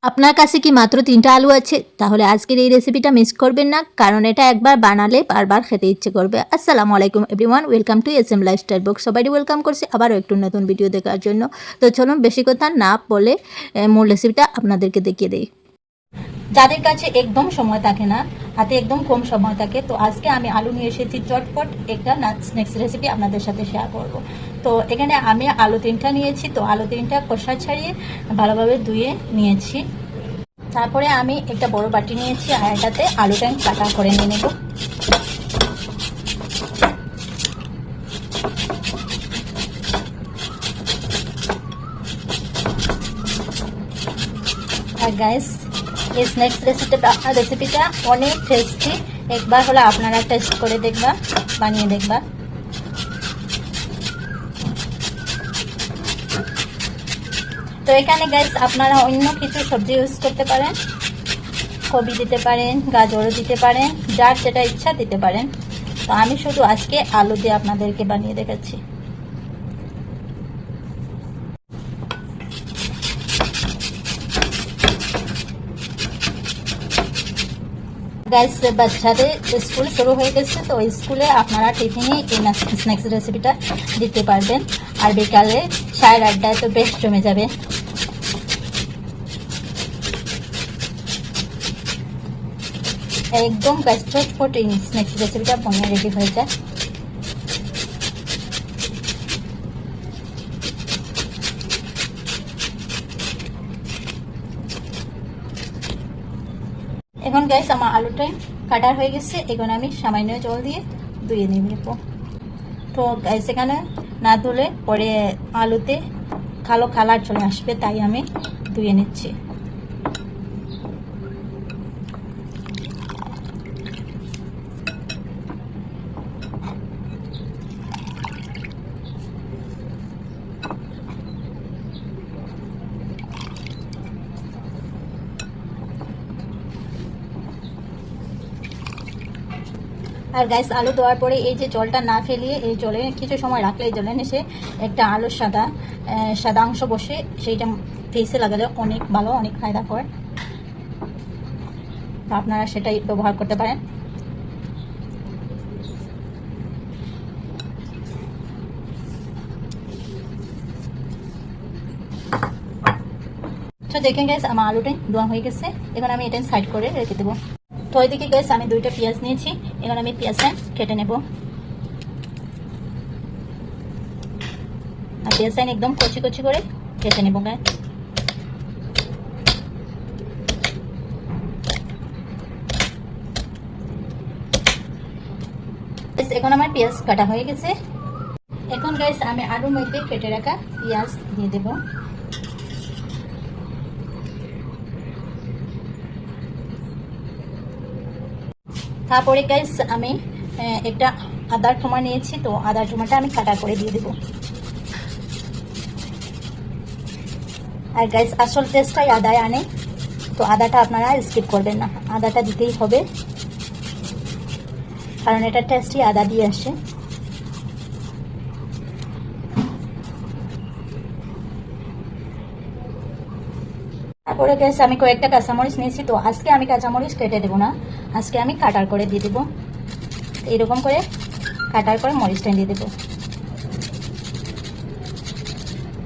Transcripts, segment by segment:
আপনার কাছে কি মাত্র ৩টা আলু আছে? তাহলে আজকের এই রেসিপিটা মিস করবেন না, কারণ এটা একবার বানালে বারবার খেতে ইচ্ছে করবে। আসসালামু আলাইকুম everyone, welcome to S M lifestyle book. সবাই ওয়েলকাম করছি আবারও একটু নতুন ভিডিও দেখার জন্য। তো চলুন বেশি কথা না বলে মূল রেসিপিটা আপনাদেরকে দেখিয়ে দিই। যাদের কাছে একদম সময় থাকে না, হাতে একদম কম সময় থাকে, তো আজকে আমি আলু নিয়ে এসেছি চটপট একটা স্ন্যাক্স রেসিপি আপনাদের সাথে শেয়ার করব। তো এখানে আমি আলু 3টা নিয়েছি। তো আলু 3টা খোসা ছাড়িয়ে ভালোভাবে ধুয়ে নিয়েছি। তারপরে আমি একটা বড় বাটি নিয়েছি আর এটাতে আলুটা কাটা করে নিয়ে নেব। আর গাইস, এই স্ন্যাক্স রেসিপিটা অনেক টেস্টি। একবার হলে আপনারা টেস্ট করে দেখবা, বানিয়ে দেখবা। তো এখানে গাইস আপনারা অন্য কিছু সবজি ইউজ করতে পারেন, কবি দিতে পারেন, গাজরও দিতে পারেন, যার যেটা ইচ্ছা দিতে পারেন। তো আমি শুধু আজকে আলু দিয়ে আপনাদেরকে বানিয়ে দেখাচ্ছি। গাইস, বাচ্চাদের স্কুল শুরু হয়ে গেছে, তো স্কুলে আপনারা টিফিনে এই স্ন্যাক্স রেসিপিটা দিতে পারবেন। আর বিকালে চায়ের আড্ডায় তো বেশ জমে যাবে। একদম চটপট এই স্ন্যাক্স রেসিপিটা বনিয়ে রেডি হয়ে যায়। এখন গাইস আমার আলুটাই কাটা হয়ে গেছে। এখন আমি সামান্য জল দিয়ে ধুয়ে নিয়ে নেব। তো গাইস এখানে না ধুলে পরে আলুতে কালো কালার চলে আসবে, তাই আমি ধুয়ে নিচ্ছি। আর গাইস, আলু দেওয়ার পরে এই যে জলটা না ফেলিয়ে এই জলে কিছু সময় রাখলে এই জলে এসে একটা আলুর সাদা অংশ বসে সেইটা ফেসে লাগালে অনেক ভালো, অনেক ফায়দা করে। তো আপনারা সেটাই ব্যবহার করতে পারেন। তো দেখেন গাইস, আমার আলুটাই ধোয়া হয়ে গেছে। এবার আমি এটা সাইড করে রেখে দেবো। তো ওইদিকে গাইস আমি 2টা পেঁয়াজ নিয়েছি। এবার আমি পেঁয়াজটা কেটে নেব। আর পেঁয়াজটা একদম কচি কচি করে কেটে নেব গাইস। এখন আমার পেঁয়াজ কাটা হয়ে গেছে। এখন গাইস আমি আলুর মধ্যে কেটে রাখা পেঁয়াজ দিয়ে দেব। তারপরে গাইস আমি একটা আদার টুমা নিয়েছি। তো আদার টুমাটা আমি কাটা করে দিয়ে দেব। আর গাইস আসল টেস্টটাই আদায় আনে, তো আদাটা আপনারা স্কিপ করবেন না, আদাটা দিতেই হবে, কারণ এটা টেস্টই আদা দিয়ে আসে। তারপরে গ্যাস আমি কয়েকটা কাঁচামরিচ নিয়েছি। তো আজকে আমি কাঁচামরিচ কেটে দেবো না, আজকে আমি কাটার করে দিয়ে দেবো। এইরকম করে কাটার করে মরিচটা দিয়ে দেবো,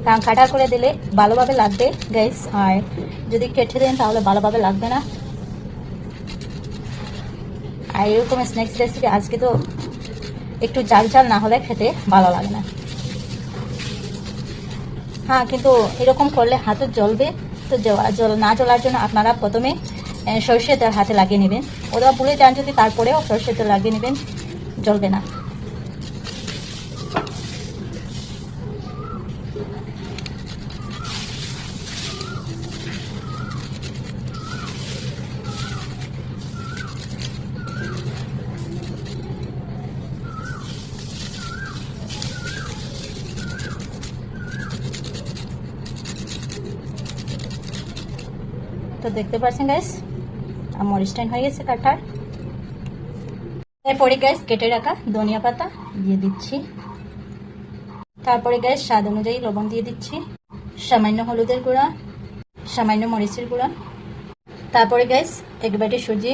কারণ কাটার করে দিলে ভালোভাবে লাগবে গ্যাস, আর যদি কেটে দেন তাহলে ভালোভাবে লাগবে না। আর এরকম স্ন্যাক্স রেসিপি আজকে তো একটু জাল জাল না হলে খেতে ভালো লাগে না। হ্যাঁ, কিন্তু এরকম করলে হাতে জ্বলবে। তো জল না জ্বলার জন্য আপনারা প্রথমে সরষের তেল হাতে লাগিয়ে নেবেন। ওরা ভুলে যান যদি, তারপরেও সরষের তেল লাগিয়ে নেবেন, জ্বলবে না। তো দেখতে পাচ্ছেন গাইস, মরিচটা হয়ে গেছে কাটার। এরপরে গাইস কেটে রাখা ধনিয়া পাতা দিয়ে দিচ্ছি। তারপরে গাইস স্বাদ অনুযায়ী লবণ দিয়ে দিচ্ছি, সামান্য হলুদের গুঁড়া, সামান্য মরিচের গুঁড়া, তারপরে গাইস এক বাটি সুজি,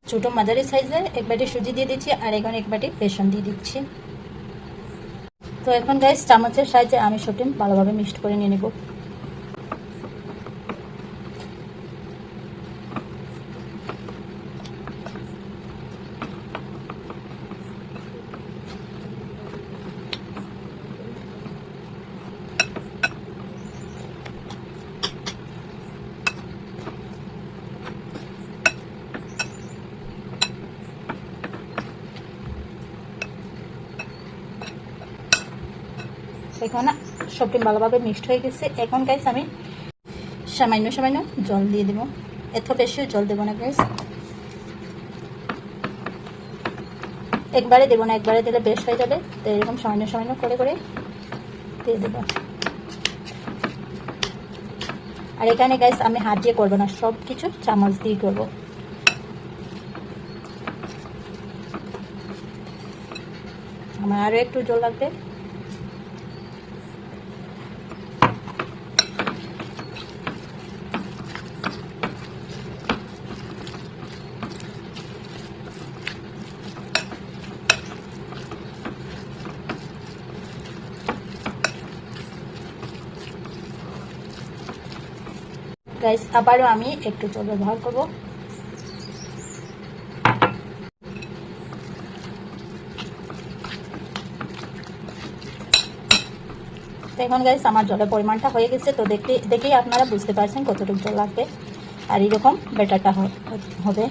ছোটো মাঝারি সাইজের এক বাটি সুজি দিয়ে দিচ্ছি, আর এখন এক বাটি বেসন দিয়ে দিচ্ছি। তো এখন গাইস চামচের সাহায্যে আমি সবটি ভালোভাবে মিক্সড করে নিয়ে নেব। এখন সবটি ভালোভাবে মিক্সড হয়ে গেছে। এখন গাইস আমি সামান্য সামান্য জল দিয়ে দেবো, এত বেশিও জল দেবো না গাইস, একবারে দেবো না, একবারে দিলে বেশ হয়ে যাবে। তো এরকম সামান্য সামান্য করে করে দিয়ে দেবো। আর এখানে গাইস আমি হাত দিয়ে করবো না, সব কিছু চামচ দিয়ে করবো। আমার আরও একটু জল লাগবে। গাইস আবারও আমি একটু জল ব্যবহার করব। এখন গাইস আমার জলের পরিমাণটা হয়ে গেছে। তো দেখেই আপনারা বুঝতে পারছেন কতটুকু জল লাগবে, আর এরকম ব্যাটারটা হবে।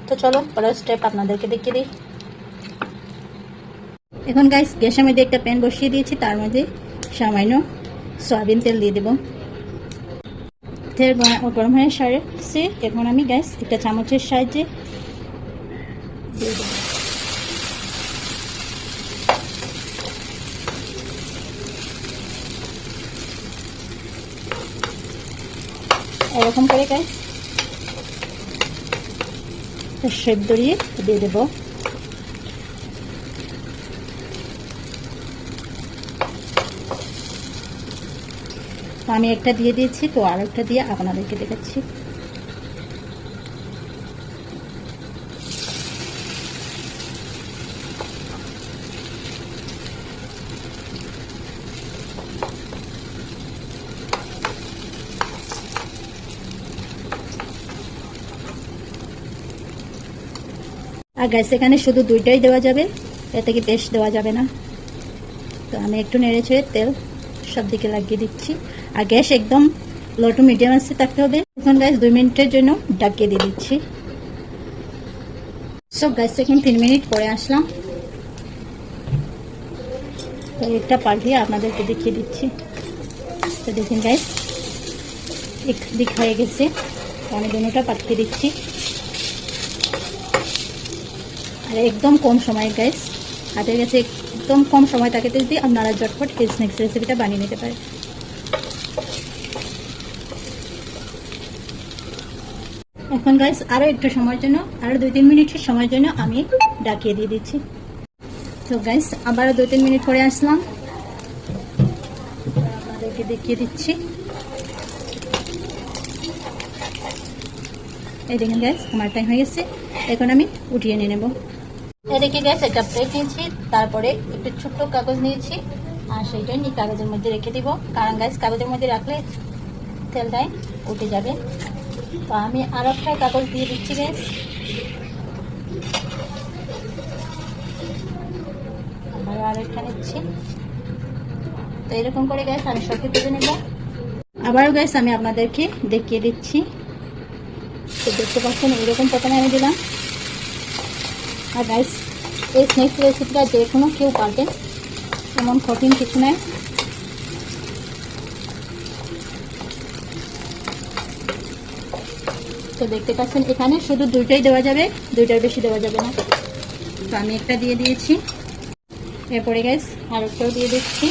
তো চলো পরের স্টেপ আপনাদেরকে দেখিয়ে দিই। এখন গাইস গ্যাসের মধ্যে একটা প্যান বসিয়ে দিয়েছি, তার মধ্যে সামান্য সয়াবিন তেল দিয়ে দেবো। তেল গরম হয়ে সারছে, এখন আমি গ্যাস একটা চামচের সাহায্যে দিয়ে দেবো। এরকম করে গাইস শেপ ধরিয়ে দিয়ে দেবো। আমি একটা দিয়ে দিয়েছি, তো আর একটা দিয়ে আপনাদেরকে দেখাচ্ছি। আর গ্যাস এখানে শুধু দুইটাই দেওয়া যাবে, এর থেকে বেশ দেওয়া যাবে না। তো আমি একটু নেড়ে ছেড়ে তেল সব দিকে লাগিয়ে দিচ্ছি, আর গ্যাস একদম লো টু মিডিয়াম আছে থাকতে হবে। এখন গ্যাস 2 মিনিটের জন্য ঢাকিয়ে দিয়ে দিচ্ছি। সব গ্যাস এখন 3 মিনিট পরে আসলাম, তো একটা পাল্টিয়ে আপনাদেরকে দেখিয়ে দিচ্ছি। তো দেখুন গ্যাস এক দিক হয়ে গেছে, আমি দুটোটা পাল্টে দিচ্ছি। আর একদম কম সময় গ্যাস হাতের কাছে একদম কম সময় থাকে, যদি আপনারা ঝটপট এই স্ন্যাক্স রেসিপিটা বানিয়ে নিতে পারেন। এখন গাইস আরও একটু সময়ের জন্য, আরও 2-3 মিনিটের সময়ের জন্য আমি ঢাকিয়ে দিয়ে দিচ্ছি। তো গাইস আবারও 2-3 মিনিট পরে আসলাম, আপনাদেরকে দেখিয়ে দিচ্ছি। এই দেখুন গাইস আমার টাইম হয়ে গেছে, এখন আমি উঠিয়ে নিয়ে নেব। এদিকে গ্যাস একটা প্লেট নিয়েছি, তারপরে একটু ছোট্ট কাগজ নিয়েছি, আর সেইটাই নিয়ে কাগজের মধ্যে রেখে দিব, কারণ গ্যাস কাগজের মধ্যে রাখলে তেলটাই উঠে যাবে। তো আমি আর একটা কাগজ দিয়ে দিচ্ছি গ্যাস। আবারও আরেকটা নিচ্ছি। তো এরকম করে গ্যাস আমি সবটি তুলে নেব। আবারও গ্যাস আমি আপনাদেরকে দেখিয়ে দিচ্ছি। তো দেখতে পাচ্ছেন এরকম প্রথমে আমি দিলাম। আর গাইস এই স্ন্যাক্স রেসিপিটা যে কোনো কেউ পারবে, এমন কঠিন কিছু নয়। তো দেখতে পাচ্ছেন এখানে শুধু দুইটাই দেওয়া যাবে, দুইটার বেশি দেওয়া যাবে না। তো আমি একটা দিয়ে দিয়েছি, এরপরে গাইস আর একটাও দিয়ে দিচ্ছি।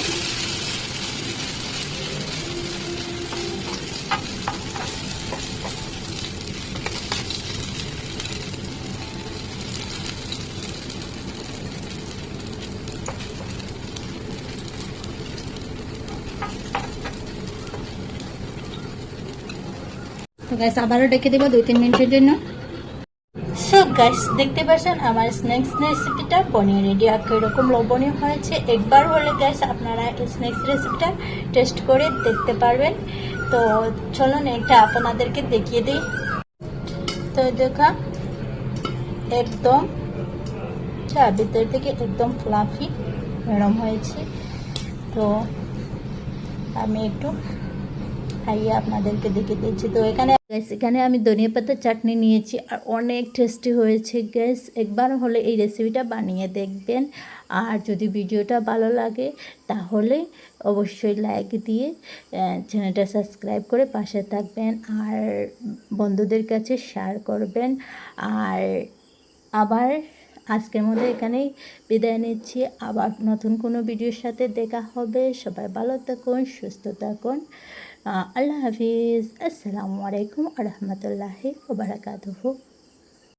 তো গ্যাস আবারও ডেকে দেবো 2-3 মিনিটের জন্য। সো গাইস দেখতে পাচ্ছেন আমার স্ন্যাক্স রেসিপিটা বনিয়ে রেডি। এরকম লবণীয় হয়েছে। একবার হলে গাইস আপনারা এই স্ন্যাক্স রেসিপিটা টেস্ট করে দেখতে পারবেন। তো চলুন এটা আপনাদেরকে দেখিয়ে দিই। তো দেখা একদম ভিতর থেকে একদম ফ্লাফি নরম হয়েছে। তো আমি একটু খাইয়ে আপনাদেরকে দেখিয়ে দিচ্ছি। তো এখানে আমি ধনিয়া পাতা চাটনি নিয়েছি আর অনেক টেস্টি হয়েছে গ্যাস। একবার হলে এই রেসিপিটা বানিয়ে দেখবেন। আর যদি ভিডিওটা ভালো লাগে তাহলে অবশ্যই লাইক দিয়ে চ্যানেলটা সাবস্ক্রাইব করে পাশে থাকবেন আর বন্ধুদের কাছে শেয়ার করবেন। আর আবার আজকের মধ্যে এখানেই বিদায় নিচ্ছি। আবার নতুন কোনো ভিডিওর সাথে দেখা হবে। সবাই ভালো থাকুন, সুস্থ থাকুন। আল্লাহ হাফিজ। আসসালামু আলাইকুম ওয়া রাহমাতুল্লাহি ওয়া বারাকাতুহু।